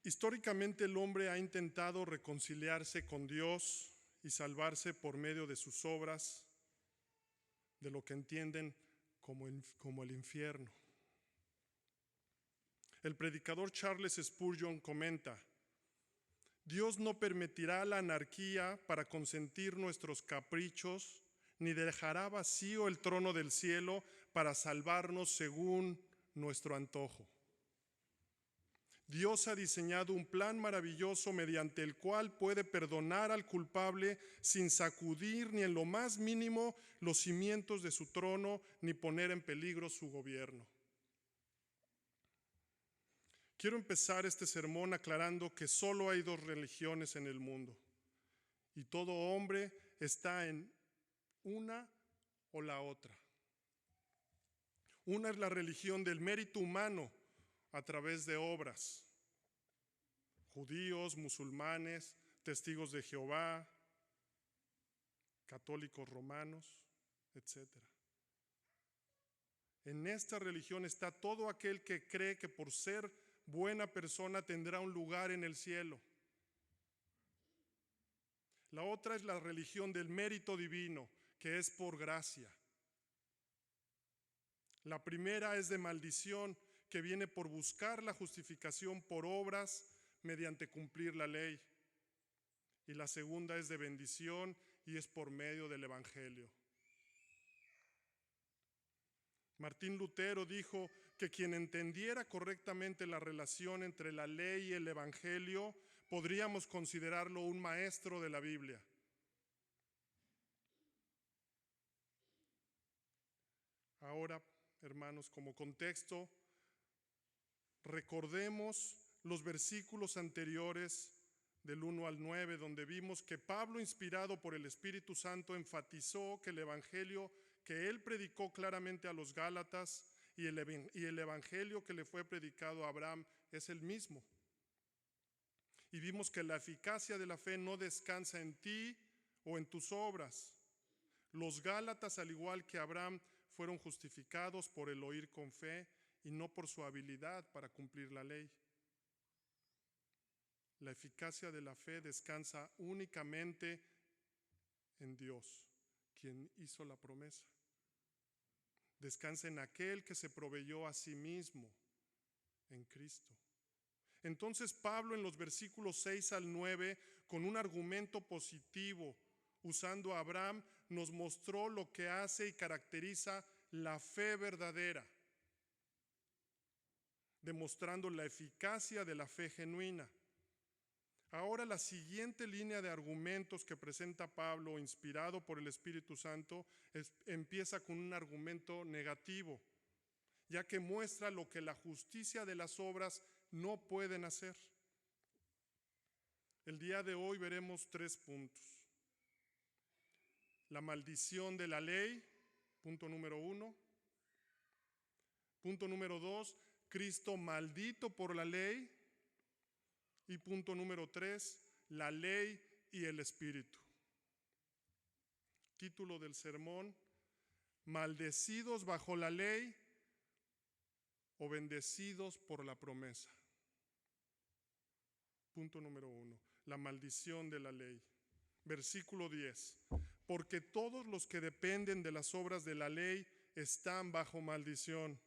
Históricamente el hombre ha intentado reconciliarse con Dios y salvarse por medio de sus obras, de lo que entienden como el infierno. El predicador Charles Spurgeon comenta: Dios no permitirá la anarquía para consentir nuestros caprichos, ni dejará vacío el trono del cielo para salvarnos según nuestro antojo. Dios ha diseñado un plan maravilloso mediante el cual puede perdonar al culpable sin sacudir ni en lo más mínimo los cimientos de su trono, ni poner en peligro su gobierno. Quiero empezar este sermón aclarando que solo hay dos religiones en el mundo, y todo hombre está en una o la otra. Una es la religión del mérito humano a través de obras. Judíos, musulmanes, testigos de Jehová, católicos romanos, etc. En esta religión está todo aquel que cree que por ser buena persona tendrá un lugar en el cielo. La otra es la religión del mérito divino, que es por gracia. La primera es de maldición, que viene por buscar la justificación por obras mediante cumplir la ley. Y la segunda es de bendición y es por medio del Evangelio. Martín Lutero dijo que quien entendiera correctamente la relación entre la ley y el Evangelio, podríamos considerarlo un maestro de la Biblia. Ahora, hermanos, como contexto, recordemos los versículos anteriores del 1 al 9, donde vimos que Pablo, inspirado por el Espíritu Santo, enfatizó que el Evangelio que él predicó claramente a los Gálatas y el Evangelio que le fue predicado a Abraham es el mismo. Y vimos que la eficacia de la fe no descansa en ti o en tus obras. Los Gálatas, al igual que Abraham, fueron justificados por el oír con fe y no por su habilidad para cumplir la ley. La eficacia de la fe descansa únicamente en Dios, quien hizo la promesa. Descansa en aquel que se proveyó a sí mismo, en Cristo. Entonces Pablo, en los versículos 6 al 9, con un argumento positivo, usando a Abraham, nos mostró lo que hace y caracteriza la fe verdadera, demostrando la eficacia de la fe genuina. Ahora la siguiente línea de argumentos que presenta Pablo, inspirado por el Espíritu Santo, empieza con un argumento negativo, ya que muestra lo que la justicia de las obras no pueden hacer. El día de hoy veremos 3 puntos. La maldición de la ley, punto número 1. Punto número 2, Cristo maldito por la ley. Y punto número 3, la ley y el Espíritu. Título del sermón: maldecidos bajo la ley o bendecidos por la promesa. Punto número 1, la maldición de la ley. Versículo 10. Porque todos los que dependen de las obras de la ley están bajo maldición.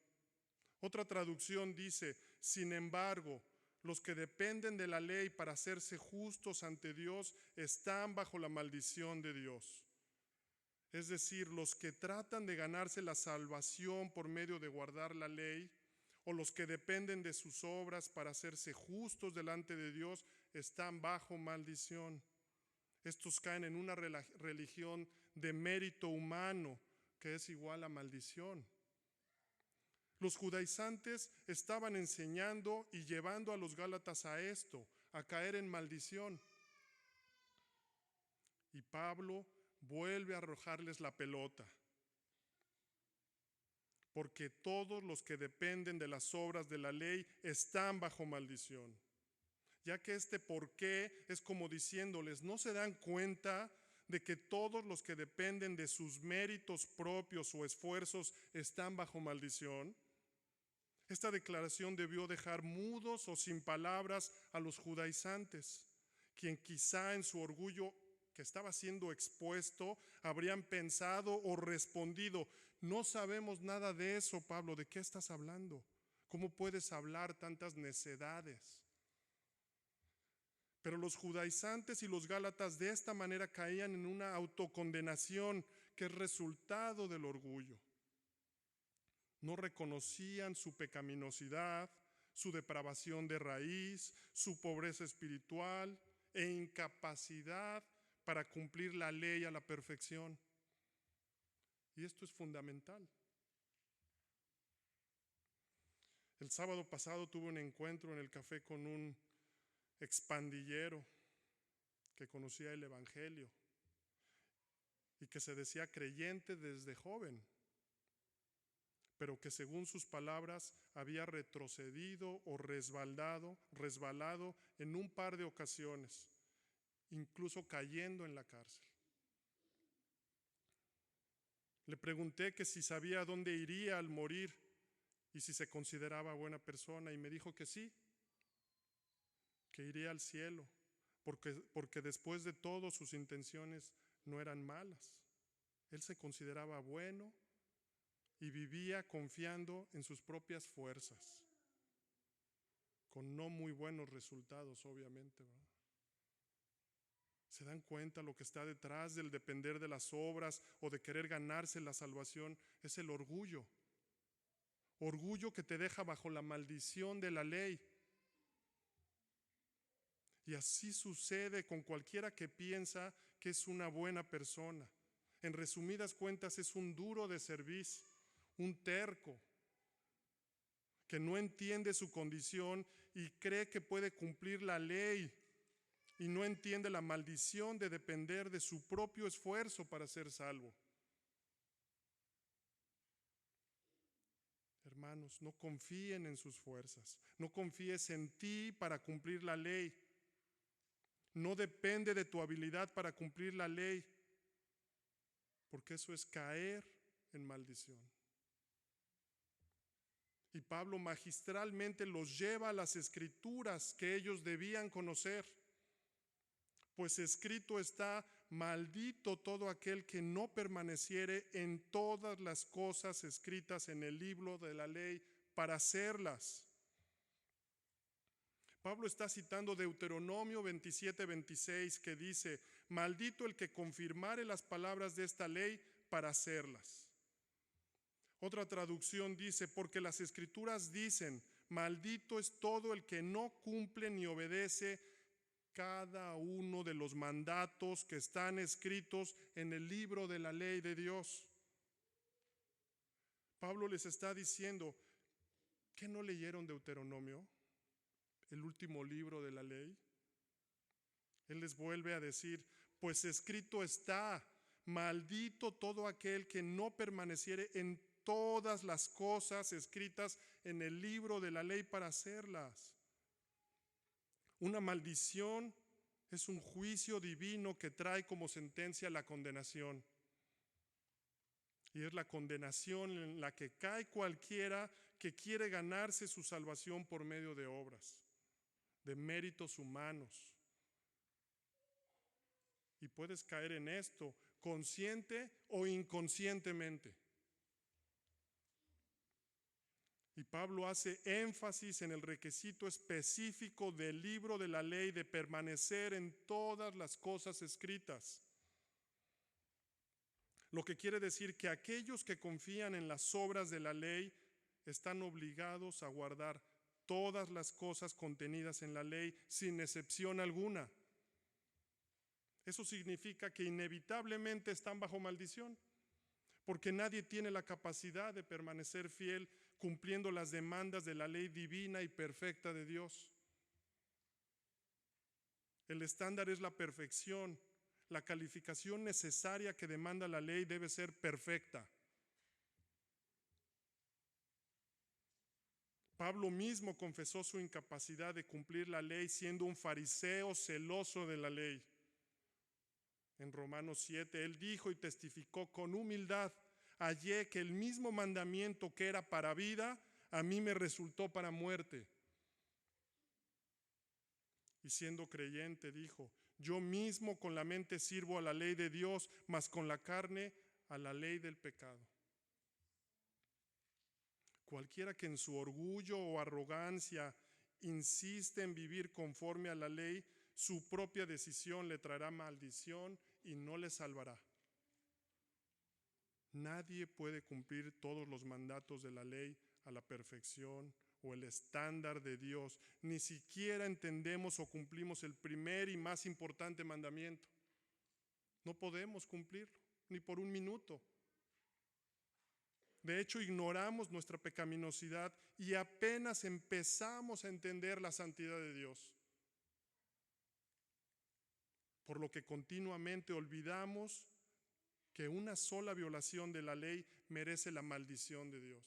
Otra traducción dice: sin embargo, los que dependen de la ley para hacerse justos ante Dios están bajo la maldición de Dios. Es decir, los que tratan de ganarse la salvación por medio de guardar la ley, o los que dependen de sus obras para hacerse justos delante de Dios, están bajo maldición. Estos caen en una religión de mérito humano que es igual a maldición. Los judaizantes estaban enseñando y llevando a los gálatas a esto, a caer en maldición. Y Pablo vuelve a arrojarles la pelota. Porque todos los que dependen de las obras de la ley están bajo maldición. Ya que este por qué es como diciéndoles: ¿no se dan cuenta de que todos los que dependen de sus méritos propios o esfuerzos están bajo maldición? Esta declaración debió dejar mudos o sin palabras a los judaizantes, quien quizá en su orgullo que estaba siendo expuesto habrían pensado o respondido: no sabemos nada de eso, Pablo, ¿de qué estás hablando? ¿Cómo puedes hablar tantas necedades? Pero los judaizantes y los gálatas de esta manera caían en una autocondenación que es resultado del orgullo. No reconocían su pecaminosidad, su depravación de raíz, su pobreza espiritual e incapacidad para cumplir la ley a la perfección. Y esto es fundamental. El sábado pasado tuve un encuentro en el café con un expandillero que conocía el Evangelio y que se decía creyente desde joven, pero que según sus palabras había retrocedido o resbalado en un par de ocasiones, incluso cayendo en la cárcel. Le pregunté que si sabía dónde iría al morir y si se consideraba buena persona, y me dijo que sí, que iría al cielo, porque después de todo sus intenciones no eran malas. Él se consideraba bueno y vivía confiando en sus propias fuerzas, con no muy buenos resultados, obviamente, ¿verdad? ¿Se dan cuenta lo que está detrás del depender de las obras o de querer ganarse la salvación? Es el orgullo. Orgullo que te deja bajo la maldición de la ley. Y así sucede con cualquiera que piensa que es una buena persona. En resumidas cuentas, es un duro de cerviz, un terco, que no entiende su condición y cree que puede cumplir la ley, y no entiende la maldición de depender de su propio esfuerzo para ser salvo. Hermanos, no confíen en sus fuerzas, no confíes en ti para cumplir la ley. No depende de tu habilidad para cumplir la ley, porque eso es caer en maldición. Y Pablo magistralmente los lleva a las escrituras que ellos debían conocer. Pues escrito está: maldito todo aquel que no permaneciere en todas las cosas escritas en el libro de la ley para hacerlas. Pablo está citando Deuteronomio 27:26, que dice: maldito el que confirmare las palabras de esta ley para hacerlas. Otra traducción dice: porque las escrituras dicen: maldito es todo el que no cumple ni obedece cada uno de los mandatos que están escritos en el libro de la ley de Dios. Pablo les está diciendo: ¿qué no leyeron Deuteronomio, el último libro de la ley? Él les vuelve a decir: pues escrito está: maldito todo aquel que no permaneciere en todas las cosas escritas en el libro de la ley para hacerlas. Una maldición es un juicio divino que trae como sentencia la condenación. Y es la condenación en la que cae cualquiera que quiere ganarse su salvación por medio de obras, de méritos humanos. Y puedes caer en esto, consciente o inconscientemente. Y Pablo hace énfasis en el requisito específico del libro de la ley de permanecer en todas las cosas escritas. Lo que quiere decir que aquellos que confían en las obras de la ley están obligados a guardar todas las cosas contenidas en la ley sin excepción alguna. Eso significa que inevitablemente están bajo maldición, porque nadie tiene la capacidad de permanecer fiel cumpliendo las demandas de la ley divina y perfecta de Dios. El estándar es la perfección. La calificación necesaria que demanda la ley debe ser perfecta. Pablo mismo confesó su incapacidad de cumplir la ley siendo un fariseo celoso de la ley. En Romanos 7, él dijo y testificó con humildad: hallé que el mismo mandamiento que era para vida, a mí me resultó para muerte. Y siendo creyente dijo, yo mismo con la mente sirvo a la ley de Dios, mas con la carne a la ley del pecado. Cualquiera que en su orgullo o arrogancia insiste en vivir conforme a la ley, su propia decisión le traerá maldición y no le salvará. Nadie puede cumplir todos los mandatos de la ley a la perfección o el estándar de Dios. Ni siquiera entendemos o cumplimos el primer y más importante mandamiento. No podemos cumplirlo, ni por un minuto. De hecho, ignoramos nuestra pecaminosidad y apenas empezamos a entender la santidad de Dios. Por lo que continuamente olvidamos que una sola violación de la ley merece la maldición de Dios.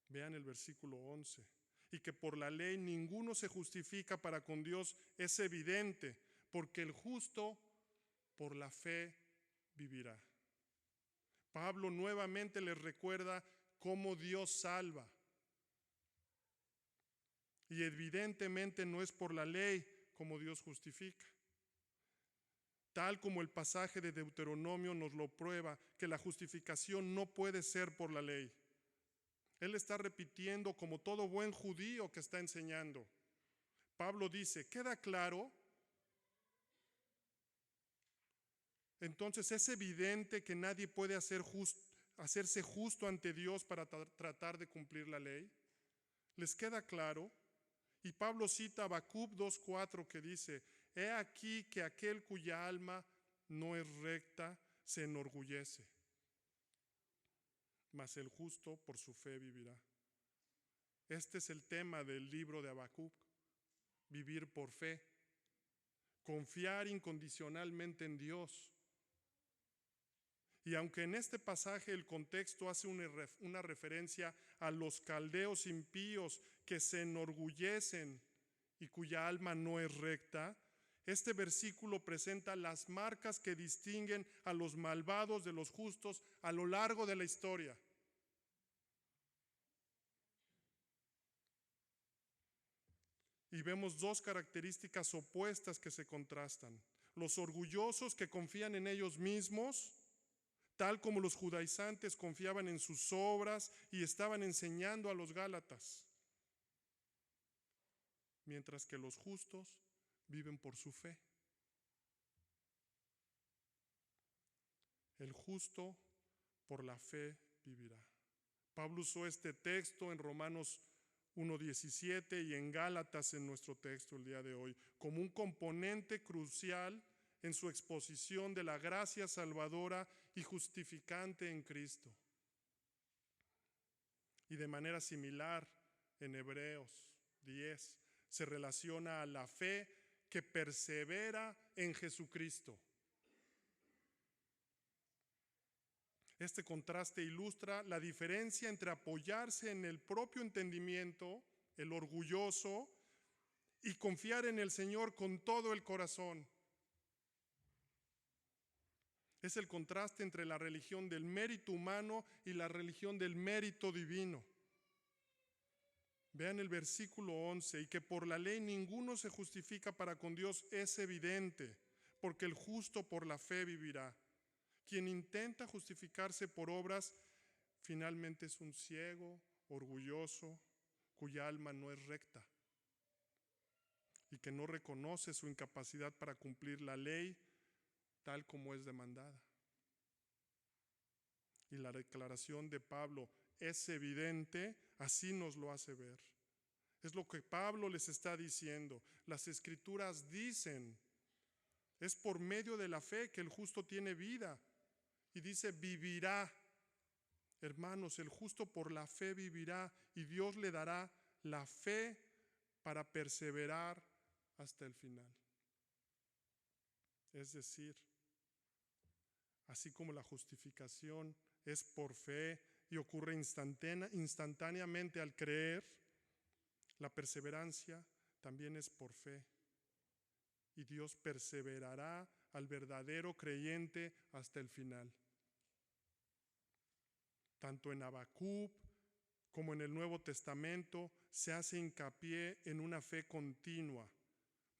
Vean el versículo 11. Y que por la ley ninguno se justifica para con Dios es evidente, porque el justo por la fe vivirá. Pablo nuevamente les recuerda cómo Dios salva. Y evidentemente no es por la ley como Dios justifica. Tal como el pasaje de Deuteronomio nos lo prueba, que la justificación no puede ser por la ley. Él está repitiendo como todo buen judío que está enseñando. Pablo dice, ¿queda claro? Entonces es evidente que nadie puede hacerse justo ante Dios para tratar de cumplir la ley. ¿Les queda claro? Y Pablo cita a Habacuc 2:4 que dice, he aquí que aquel cuya alma no es recta se enorgullece, mas el justo por su fe vivirá. Este es el tema del libro de Habacuc, vivir por fe, confiar incondicionalmente en Dios. Y aunque en este pasaje el contexto hace una referencia a los caldeos impíos que se enorgullecen y cuya alma no es recta, este versículo presenta las marcas que distinguen a los malvados de los justos a lo largo de la historia. Y vemos dos características opuestas que se contrastan. Los orgullosos que confían en ellos mismos, tal como los judaizantes confiaban en sus obras y estaban enseñando a los gálatas, mientras que los justos viven por su fe. El justo por la fe vivirá. Pablo usó este texto en Romanos 1:17 y en Gálatas en nuestro texto el día de hoy como un componente crucial en su exposición de la gracia salvadora y justificante en Cristo. Y de manera similar, en Hebreos 10 se relaciona a la fe que persevera en Jesucristo. Este contraste ilustra la diferencia entre apoyarse en el propio entendimiento, el orgulloso, y confiar en el Señor con todo el corazón. Es el contraste entre la religión del mérito humano y la religión del mérito divino. Vean el versículo 11, y que por la ley ninguno se justifica para con Dios es evidente, porque el justo por la fe vivirá. Quien intenta justificarse por obras, finalmente es un ciego, orgulloso, cuya alma no es recta y que no reconoce su incapacidad para cumplir la ley tal como es demandada. Y la declaración de Pablo es evidente, así nos lo hace ver. Es lo que Pablo les está diciendo. Las Escrituras dicen, es por medio de la fe que el justo tiene vida. Y dice, vivirá. Hermanos, el justo por la fe vivirá y Dios le dará la fe para perseverar hasta el final. Es decir, así como la justificación es por fe y ocurre instantáneamente al creer, la perseverancia también es por fe. Y Dios perseverará al verdadero creyente hasta el final. Tanto en Habacuc como en el Nuevo Testamento se hace hincapié en una fe continua,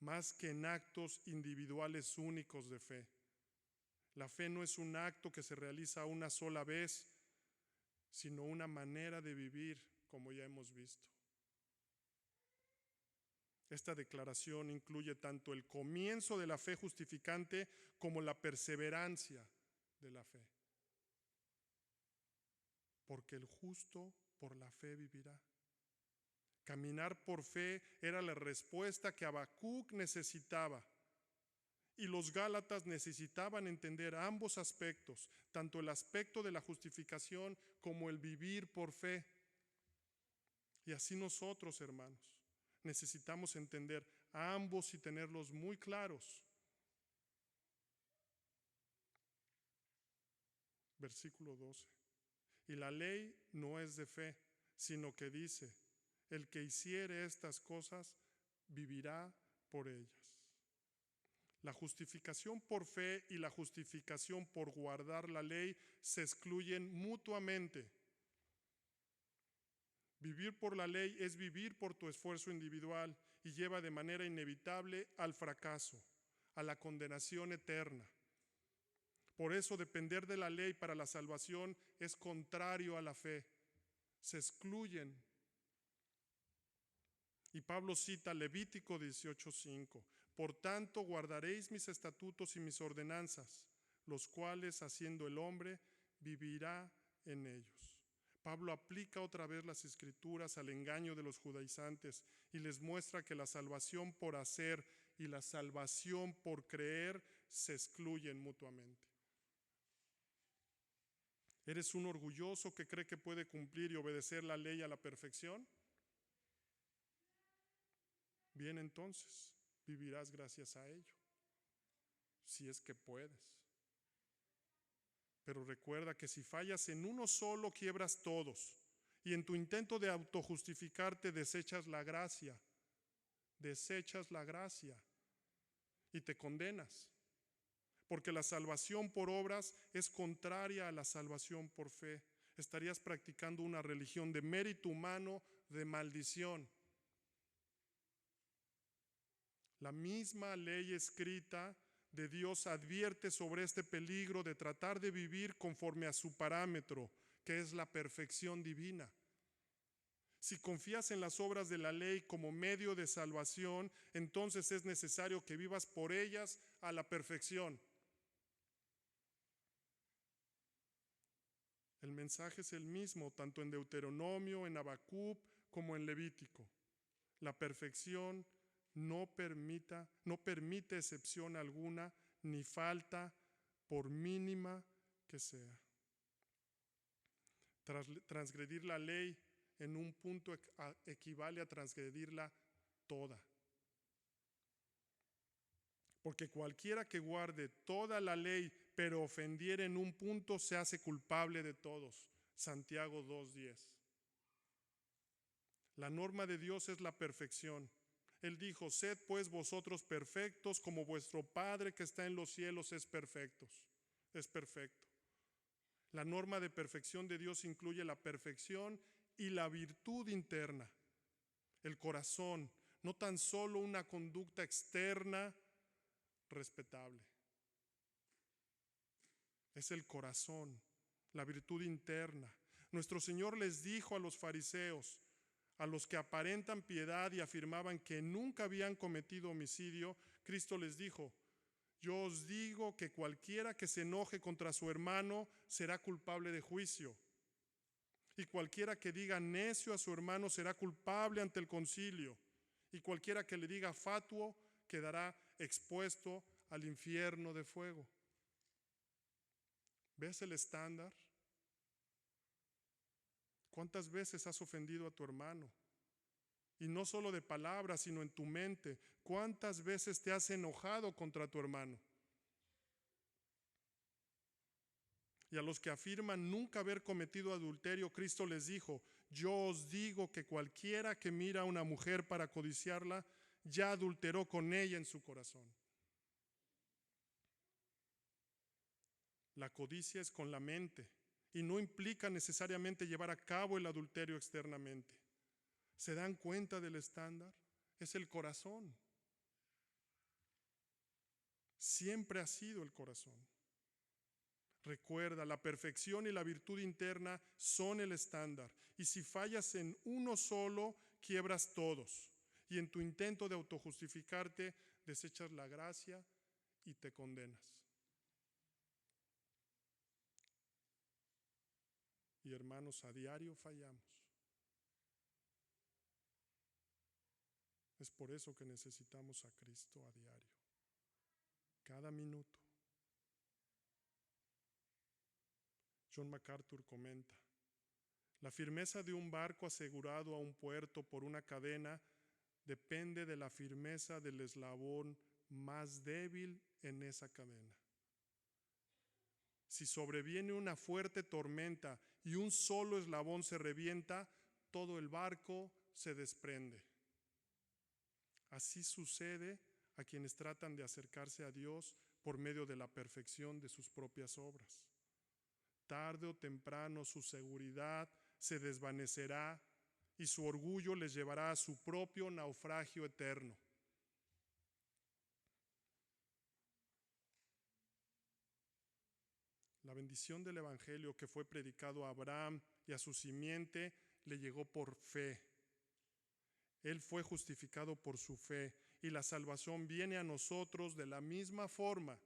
más que en actos individuales únicos de fe. La fe no es un acto que se realiza una sola vez, sino una manera de vivir, como ya hemos visto. Esta declaración incluye tanto el comienzo de la fe justificante como la perseverancia de la fe. Porque el justo por la fe vivirá. Caminar por fe era la respuesta que Habacuc necesitaba. Y los Gálatas necesitaban entender ambos aspectos, tanto el aspecto de la justificación como el vivir por fe. Y así nosotros, hermanos, necesitamos entender a ambos y tenerlos muy claros. Versículo 12. Y la ley no es de fe, sino que dice, el que hiciere estas cosas vivirá por ellas. La justificación por fe y la justificación por guardar la ley se excluyen mutuamente. Vivir por la ley es vivir por tu esfuerzo individual y lleva de manera inevitable al fracaso, a la condenación eterna. Por eso depender de la ley para la salvación es contrario a la fe. Se excluyen. Y Pablo cita Levítico 18:5. Por tanto guardaréis mis estatutos y mis ordenanzas, los cuales haciendo el hombre vivirá en ellos. Pablo aplica otra vez las escrituras al engaño de los judaizantes y les muestra que la salvación por hacer y la salvación por creer se excluyen mutuamente. ¿Eres un orgulloso que cree que puede cumplir y obedecer la ley a la perfección? Bien, entonces, vivirás gracias a ello, si es que puedes. Pero recuerda que si fallas en uno solo, quiebras todos. Y en tu intento de autojustificarte desechas la gracia y te condenas. Porque la salvación por obras es contraria a la salvación por fe. Estarías practicando una religión de mérito humano, de maldición. La misma ley escrita de Dios advierte sobre este peligro de tratar de vivir conforme a su parámetro, que es la perfección divina. Si confías en las obras de la ley como medio de salvación, entonces es necesario que vivas por ellas a la perfección. El mensaje es el mismo, tanto en Deuteronomio, en Habacuc, como en Levítico. La perfección no permite excepción alguna, ni falta, por mínima que sea. Transgredir la ley en un punto equivale a transgredirla toda. Porque cualquiera que guarde toda la ley, pero ofendiere en un punto, se hace culpable de todos. Santiago 2:10. La norma de Dios es la perfección. Él dijo, sed pues vosotros perfectos como vuestro Padre que está en los cielos es perfecto. La norma de perfección de Dios incluye la perfección y la virtud interna. El corazón, no tan solo una conducta externa respetable. Es el corazón, la virtud interna. Nuestro Señor les dijo a los fariseos, a los que aparentan piedad y afirmaban que nunca habían cometido homicidio, Cristo les dijo, yo os digo que cualquiera que se enoje contra su hermano será culpable de juicio. Y cualquiera que diga necio a su hermano será culpable ante el concilio. Y cualquiera que le diga fatuo quedará expuesto al infierno de fuego. ¿Ves el estándar? ¿Cuántas veces has ofendido a tu hermano? Y no solo de palabras, sino en tu mente. ¿Cuántas veces te has enojado contra tu hermano? Y a los que afirman nunca haber cometido adulterio, Cristo les dijo, yo os digo que cualquiera que mira a una mujer para codiciarla, ya adulteró con ella en su corazón. La codicia es con la mente y no implica necesariamente llevar a cabo el adulterio externamente. ¿Se dan cuenta del estándar? Es el corazón. Siempre ha sido el corazón. Recuerda, la perfección y la virtud interna son el estándar. Y si fallas en uno solo, quiebras todos. Y en tu intento de autojustificarte, desechas la gracia y te condenas. Y hermanos, a diario fallamos. Es por eso que necesitamos a Cristo a diario, cada minuto. John MacArthur comenta: la firmeza de un barco asegurado a un puerto por una cadena depende de la firmeza del eslabón más débil en esa cadena. Si sobreviene una fuerte tormenta y un solo eslabón se revienta, todo el barco se desprende. Así sucede a quienes tratan de acercarse a Dios por medio de la perfección de sus propias obras. Tarde o temprano su seguridad se desvanecerá y su orgullo les llevará a su propio naufragio eterno. La bendición del Evangelio que fue predicado a Abraham y a su simiente le llegó por fe. Él fue justificado por su fe y la salvación viene a nosotros de la misma forma.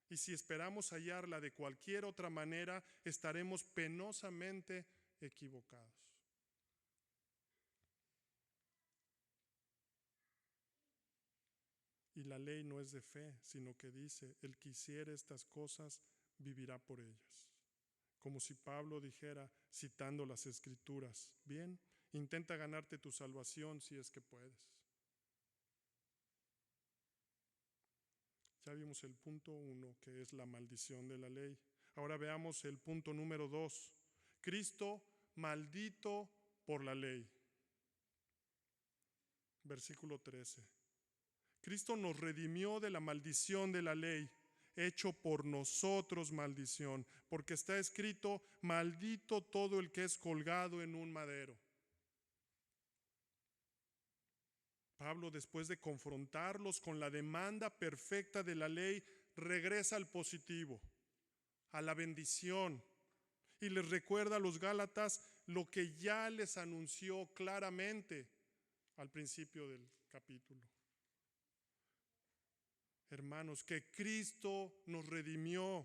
Y si esperamos hallarla de cualquier otra manera, estaremos penosamente equivocados. Y la ley no es de fe, sino que dice: el que hiciere estas cosas vivirá por ellas. Como si Pablo dijera, citando las Escrituras: bien, intenta ganarte tu salvación si es que puedes. Ya vimos el punto 1, que es la maldición de la ley. Ahora veamos el punto número 2. Cristo maldito por la ley. Versículo 13. Cristo nos redimió de la maldición de la ley, hecho por nosotros maldición, porque está escrito: maldito todo el que es colgado en un madero. Pablo, después de confrontarlos con la demanda perfecta de la ley, regresa al positivo, a la bendición, y les recuerda a los Gálatas lo que ya les anunció claramente al principio del capítulo. Hermanos, que Cristo nos redimió.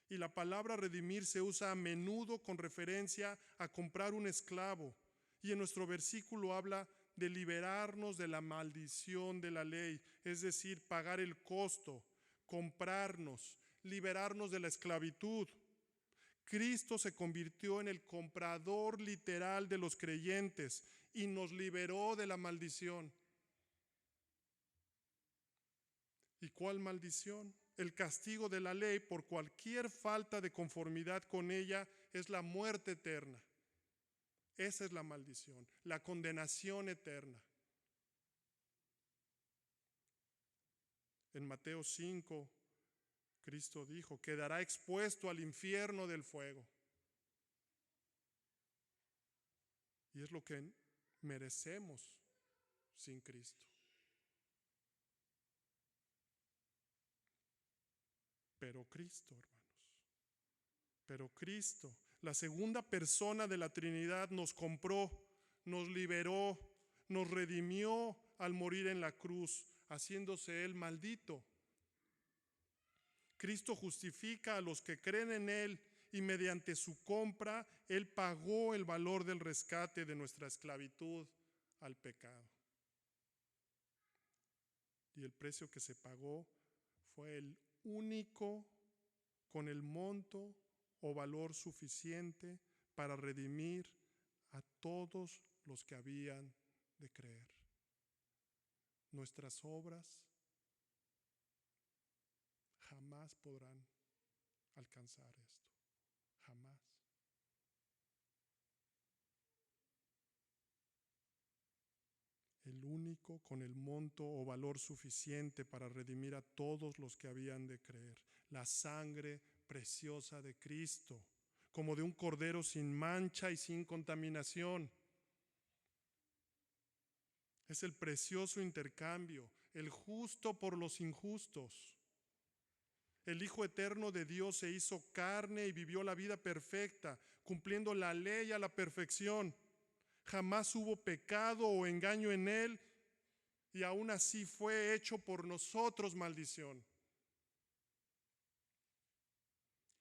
Y la palabra redimir se usa a menudo con referencia a comprar un esclavo. Y en nuestro versículo habla de liberarnos de la maldición de la ley, es decir, pagar el costo, comprarnos, liberarnos de la esclavitud. Cristo se convirtió en el comprador literal de los creyentes y nos liberó de la maldición. ¿Y cuál maldición? El castigo de la ley por cualquier falta de conformidad con ella es la muerte eterna. Esa es la maldición, la condenación eterna. En Mateo 5, Cristo dijo: quedará expuesto al infierno del fuego. Y es lo que merecemos sin Cristo. Pero Cristo, hermanos, pero Cristo, la segunda persona de la Trinidad, nos compró, nos liberó, nos redimió al morir en la cruz, haciéndose Él maldito. Cristo justifica a los que creen en Él y mediante su compra Él pagó el valor del rescate de nuestra esclavitud al pecado. Y el precio que se pagó fue el único con el monto o valor suficiente para redimir a todos los que habían de creer. Nuestras obras jamás podrán alcanzar esto, jamás. El único con el monto o valor suficiente para redimir a todos los que habían de creer. La sangre preciosa de Cristo, como de un cordero sin mancha y sin contaminación. Es el precioso intercambio, el justo por los injustos. El Hijo eterno de Dios se hizo carne y vivió la vida perfecta, cumpliendo la ley a la perfección. Jamás hubo pecado o engaño en él, y aún así fue hecho por nosotros maldición.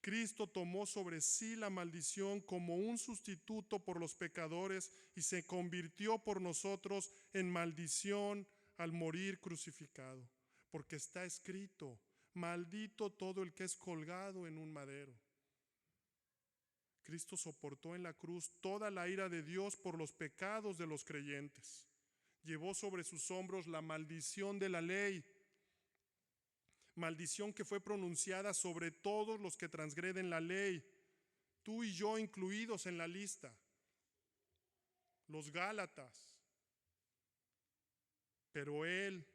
Cristo tomó sobre sí la maldición como un sustituto por los pecadores y se convirtió por nosotros en maldición al morir crucificado. Porque está escrito: maldito todo el que es colgado en un madero. Cristo soportó en la cruz toda la ira de Dios por los pecados de los creyentes. Llevó sobre sus hombros la maldición de la ley, maldición que fue pronunciada sobre todos los que transgreden la ley, tú y yo incluidos en la lista, los Gálatas. Pero Él,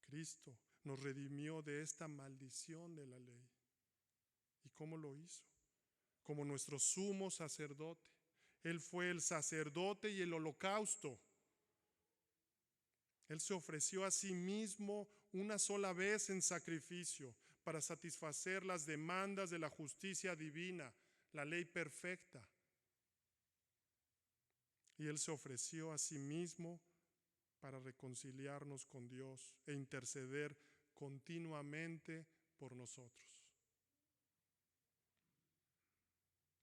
Cristo, nos redimió de esta maldición de la ley. ¿Y cómo lo hizo? Como nuestro sumo sacerdote. Él fue el sacerdote y el holocausto. Él se ofreció a sí mismo una sola vez en sacrificio para satisfacer las demandas de la justicia divina, la ley perfecta. Y Él se ofreció a sí mismo para reconciliarnos con Dios e interceder continuamente por nosotros.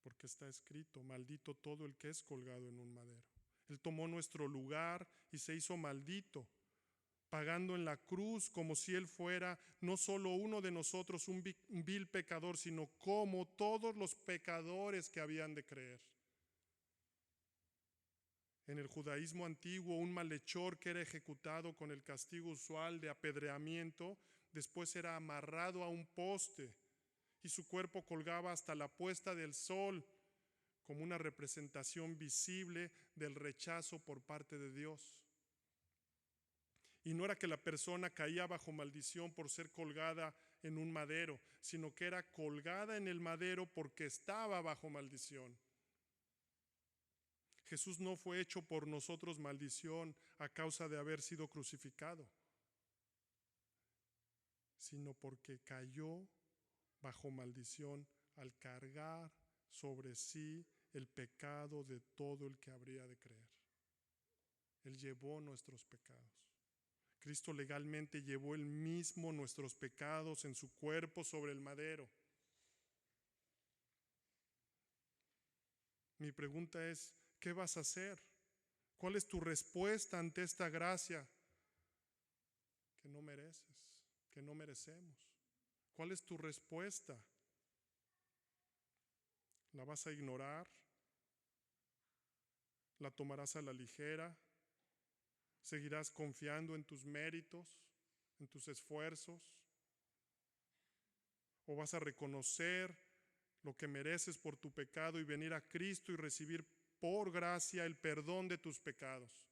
Porque está escrito: maldito todo el que es colgado en un madero. Él tomó nuestro lugar y se hizo maldito, pagando en la cruz como si Él fuera no solo uno de nosotros, un vil pecador, sino como todos los pecadores que habían de creer. En el judaísmo antiguo, un malhechor que era ejecutado con el castigo usual de apedreamiento, después era amarrado a un poste y su cuerpo colgaba hasta la puesta del sol, como una representación visible del rechazo por parte de Dios. Y no era que la persona caía bajo maldición por ser colgada en un madero, sino que era colgada en el madero porque estaba bajo maldición. Jesús no fue hecho por nosotros maldición a causa de haber sido crucificado, sino porque cayó bajo maldición al cargar sobre sí el pecado de todo el que habría de creer. Él llevó nuestros pecados. Cristo legalmente llevó él mismo nuestros pecados en su cuerpo sobre el madero. Mi pregunta es: ¿qué vas a hacer? ¿Cuál es tu respuesta ante esta gracia que no mereces, que no merecemos? ¿Cuál es tu respuesta? ¿La vas a ignorar? ¿La tomarás a la ligera? ¿Seguirás confiando en tus méritos, en tus esfuerzos? ¿O vas a reconocer lo que mereces por tu pecado y venir a Cristo y recibir por gracia el perdón de tus pecados?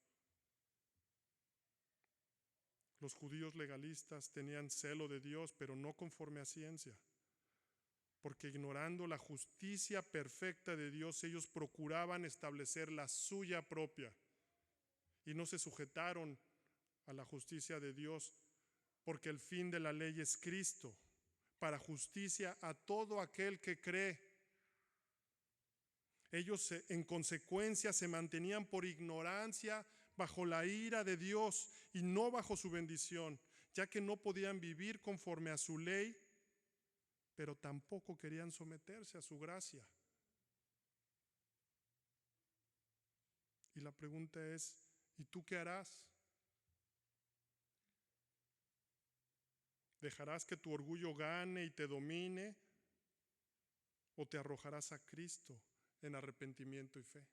Los judíos legalistas tenían celo de Dios, pero no conforme a ciencia, porque ignorando la justicia perfecta de Dios, ellos procuraban establecer la suya propia y no se sujetaron a la justicia de Dios, porque el fin de la ley es Cristo, para justicia a todo aquel que cree. Ellos en consecuencia se mantenían por ignorancia bajo la ira de Dios y no bajo su bendición, ya que no podían vivir conforme a su ley, pero tampoco querían someterse a su gracia. Y la pregunta es: ¿y tú qué harás? ¿Dejarás que tu orgullo gane y te domine? ¿O te arrojarás a Cristo en arrepentimiento y fe?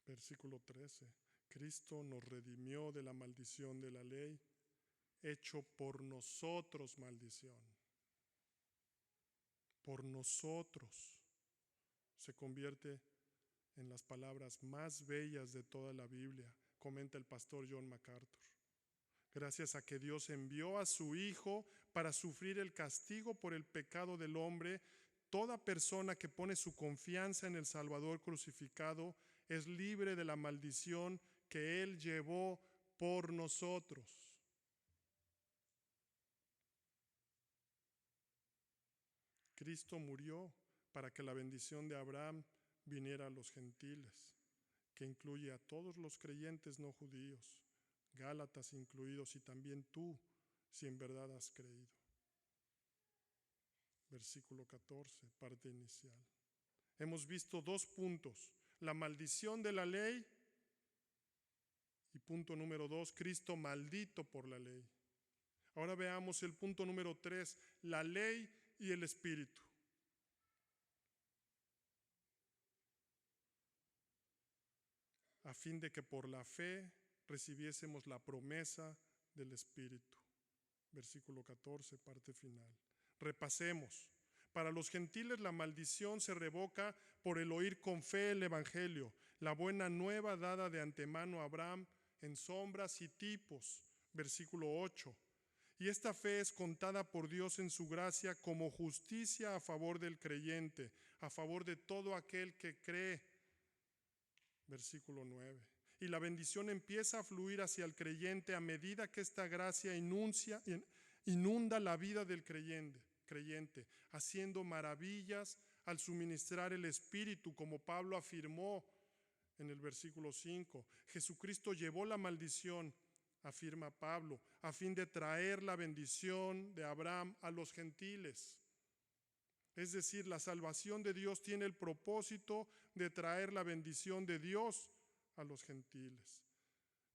Versículo 13. Cristo nos redimió de la maldición de la ley, hecho por nosotros maldición. Por nosotros se convierte en las palabras más bellas de toda la Biblia, comenta el pastor John MacArthur. Gracias a que Dios envió a su Hijo para sufrir el castigo por el pecado del hombre, toda persona que pone su confianza en el Salvador crucificado es libre de la maldición que Él llevó por nosotros. Cristo murió para que la bendición de Abraham viniera a los gentiles, que incluye a todos los creyentes no judíos, Gálatas incluidos, y también tú, si en verdad has creído. Versículo 14, parte inicial. Hemos visto 2 puntos: la maldición de la ley y punto número 2, Cristo maldito por la ley. Ahora veamos el punto número 3, la ley y el Espíritu. A fin de que por la fe recibiésemos la promesa del Espíritu. Versículo 14, parte final. Repasemos. Para los gentiles la maldición se revoca por el oír con fe el Evangelio, la buena nueva dada de antemano a Abraham en sombras y tipos. Versículo 8. Y esta fe es contada por Dios en su gracia como justicia a favor del creyente, a favor de todo aquel que cree. Versículo 9. Y la bendición empieza a fluir hacia el creyente a medida que esta gracia inunda la vida del creyente, haciendo maravillas al suministrar el Espíritu, como Pablo afirmó en el versículo 5. Jesucristo llevó la maldición, afirma Pablo, a fin de traer la bendición de Abraham a los gentiles. Es decir, la salvación de Dios tiene el propósito de traer la bendición de Dios a los gentiles.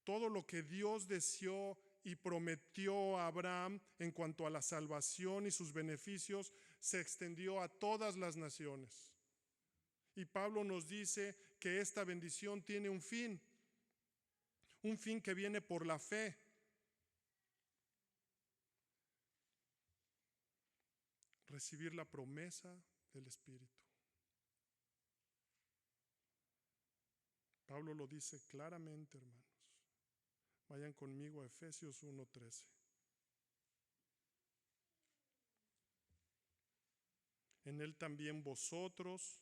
Todo lo que Dios deseó y prometió a Abraham en cuanto a la salvación y sus beneficios se extendió a todas las naciones. Y Pablo nos dice que esta bendición tiene un fin que viene por la fe. Recibir la promesa del Espíritu. Pablo lo dice claramente, hermanos. Vayan conmigo a Efesios 1:13. En él también vosotros,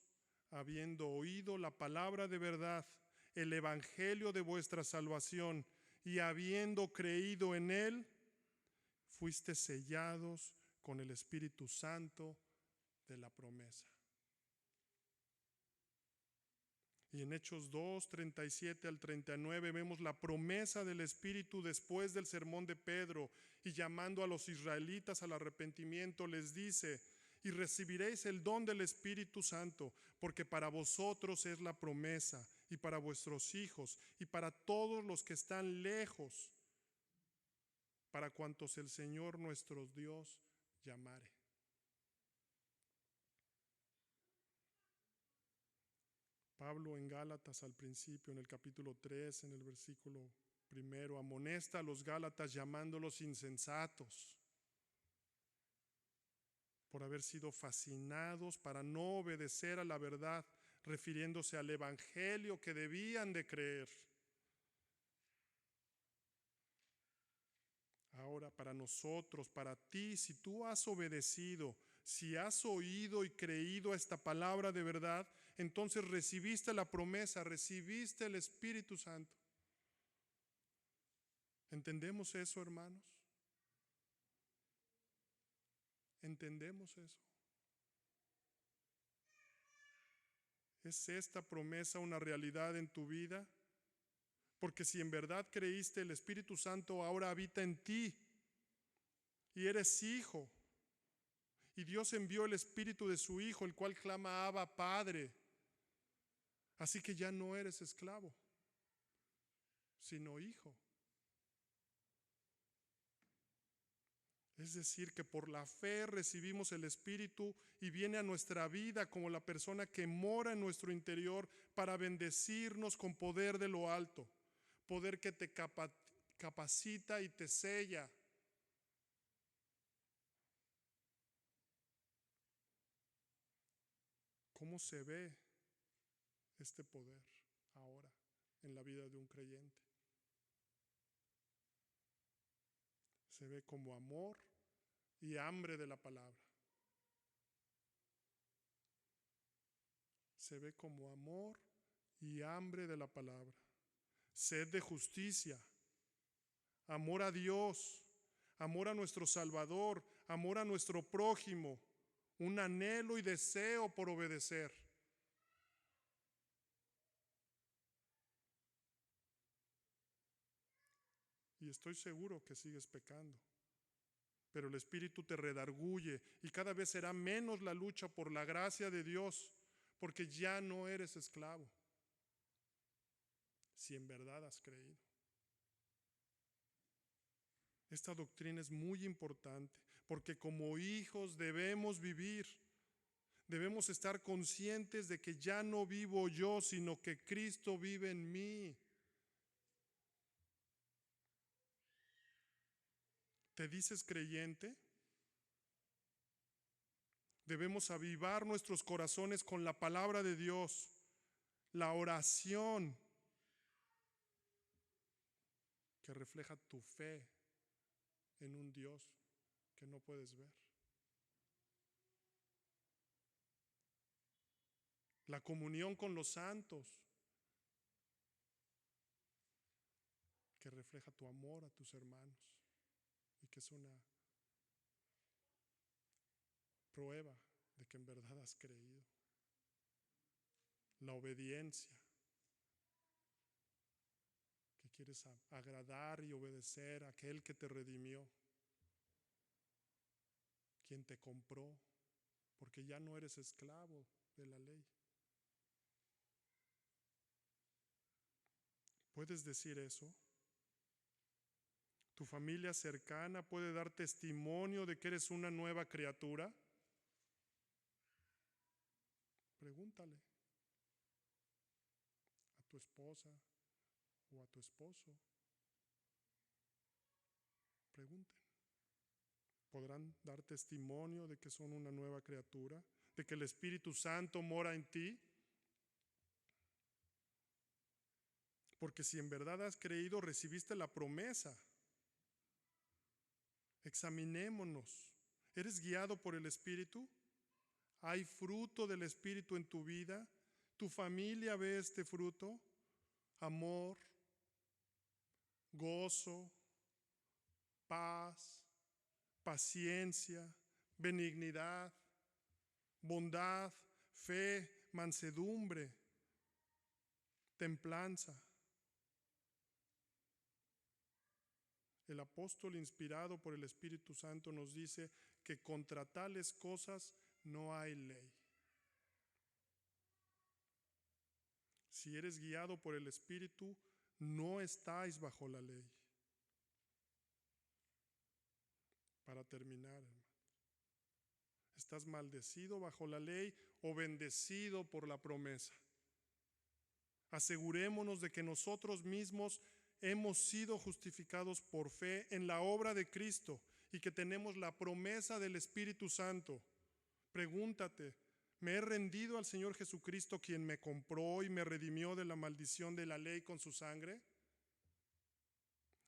habiendo oído la palabra de verdad, el evangelio de vuestra salvación, y habiendo creído en él, fuiste sellados con el Espíritu Santo de la promesa. Y en Hechos 2, 37 al 39 vemos la promesa del Espíritu después del sermón de Pedro, y llamando a los israelitas al arrepentimiento les dice: y recibiréis el don del Espíritu Santo, porque para vosotros es la promesa, y para vuestros hijos, y para todos los que están lejos, para cuantos el Señor nuestro Dios llamare. Pablo en Gálatas al principio, en el capítulo 3, en el versículo 1, amonesta a los Gálatas llamándolos insensatos por haber sido fascinados para no obedecer a la verdad, refiriéndose al evangelio que debían de creer. Ahora para nosotros, para ti, si tú has obedecido, si has oído y creído a esta palabra de verdad, entonces recibiste la promesa, recibiste el Espíritu Santo. ¿Entendemos eso, hermanos? ¿Entendemos eso? ¿Es esta promesa una realidad en tu vida? Porque si en verdad creíste, el Espíritu Santo ahora habita en ti y eres hijo. Y Dios envió el Espíritu de su Hijo, el cual clama Abba, Padre. Así que ya no eres esclavo, sino hijo. Es decir, que por la fe recibimos el Espíritu y viene a nuestra vida como la persona que mora en nuestro interior para bendecirnos con poder de lo alto, poder que te capacita y te sella. ¿Cómo se ve este poder ahora en la vida de un creyente. Se ve como amor y hambre de la palabra. Se ve como amor y hambre de la palabra. Sed de justicia, amor a Dios, amor a nuestro Salvador, amor a nuestro prójimo, un anhelo y deseo por obedecer. Y estoy seguro que sigues pecando, pero el Espíritu te redarguye y cada vez será menos la lucha por la gracia de Dios, porque ya no eres esclavo, si en verdad has creído. Esta doctrina es muy importante, porque como hijos debemos vivir, debemos estar conscientes de que ya no vivo yo, sino que Cristo vive en mí. ¿Te dices creyente? Debemos avivar nuestros corazones con la palabra de Dios, la oración que refleja tu fe en un Dios que no puedes ver. La comunión con los santos que refleja tu amor a tus hermanos y que es una prueba de que en verdad has creído. La obediencia, que quieres agradar y obedecer a aquel que te redimió, quien te compró, porque ya no eres esclavo de la ley. ¿Puedes decir eso? ¿Tu familia cercana puede dar testimonio de que eres una nueva criatura? Pregúntale a tu esposa o a tu esposo. Pregunten. ¿Podrán dar testimonio de que son una nueva criatura? ¿De que el Espíritu Santo mora en ti? Porque si en verdad has creído, recibiste la promesa. Examinémonos. ¿Eres guiado por el Espíritu? ¿Hay fruto del Espíritu en tu vida? ¿Tu familia ve este fruto? Amor, gozo, paz, paciencia, benignidad, bondad, fe, mansedumbre, templanza. El apóstol inspirado por el Espíritu Santo nos dice que contra tales cosas no hay ley. Si eres guiado por el Espíritu, no estáis bajo la ley. Para terminar, hermano, ¿estás maldecido bajo la ley o bendecido por la promesa? Asegurémonos de que nosotros mismos hemos sido justificados por fe en la obra de Cristo y que tenemos la promesa del Espíritu Santo. Pregúntate, ¿me he rendido al Señor Jesucristo, quien me compró y me redimió de la maldición de la ley con su sangre?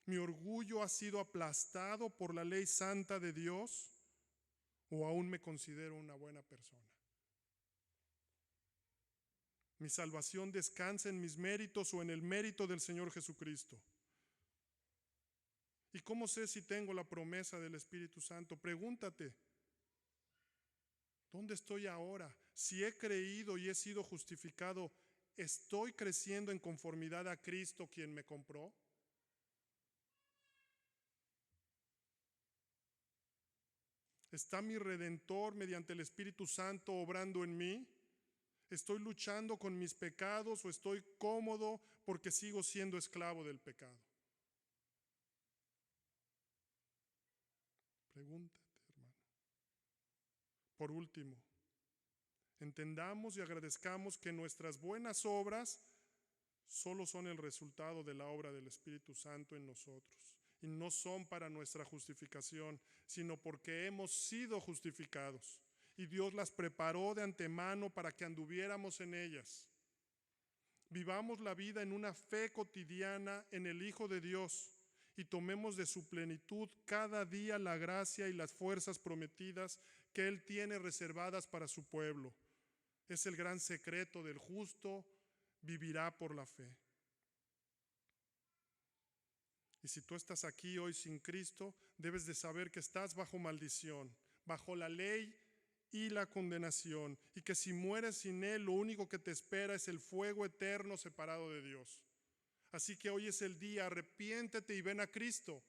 ¿Mi orgullo ha sido aplastado por la ley santa de Dios o aún me considero una buena persona? ¿Mi salvación descansa en mis méritos o en el mérito del Señor Jesucristo? ¿Y cómo sé si tengo la promesa del Espíritu Santo? Pregúntate, ¿dónde estoy ahora? Si he creído y he sido justificado, ¿estoy creciendo en conformidad a Cristo, quien me compró? ¿Está mi Redentor mediante el Espíritu Santo obrando en mí? ¿Estoy luchando con mis pecados o estoy cómodo porque sigo siendo esclavo del pecado? Pregúntate, hermano. Por último, entendamos y agradezcamos que nuestras buenas obras solo son el resultado de la obra del Espíritu Santo en nosotros y no son para nuestra justificación, sino porque hemos sido justificados y Dios las preparó de antemano para que anduviéramos en ellas. Vivamos la vida en una fe cotidiana en el Hijo de Dios y tomemos de su plenitud cada día la gracia y las fuerzas prometidas que Él tiene reservadas para su pueblo. Es el gran secreto del justo, vivirá por la fe. Y si tú estás aquí hoy sin Cristo, debes de saber que estás bajo maldición, bajo la ley y la condenación, y que si mueres sin Él, lo único que te espera es el fuego eterno separado de Dios. Así que hoy es el día, arrepiéntete y ven a Cristo.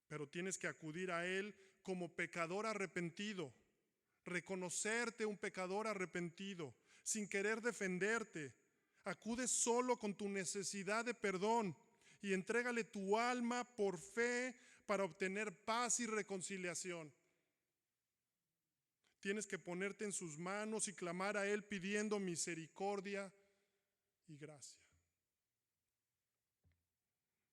Pero tienes que acudir a Él como pecador arrepentido, reconocerte un pecador arrepentido, sin querer defenderte. Acude solo con tu necesidad de perdón y entrégale tu alma por fe para obtener paz y reconciliación. Tienes que ponerte en sus manos y clamar a Él pidiendo misericordia y gracia.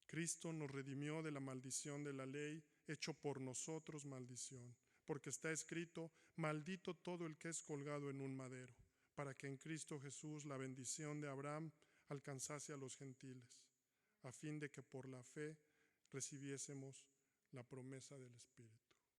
Cristo nos redimió de la maldición de la ley, hecho por nosotros maldición, porque está escrito: maldito todo el que es colgado en un madero, para que en Cristo Jesús la bendición de Abraham alcanzase a los gentiles, a fin de que por la fe recibiésemos la promesa del Espíritu.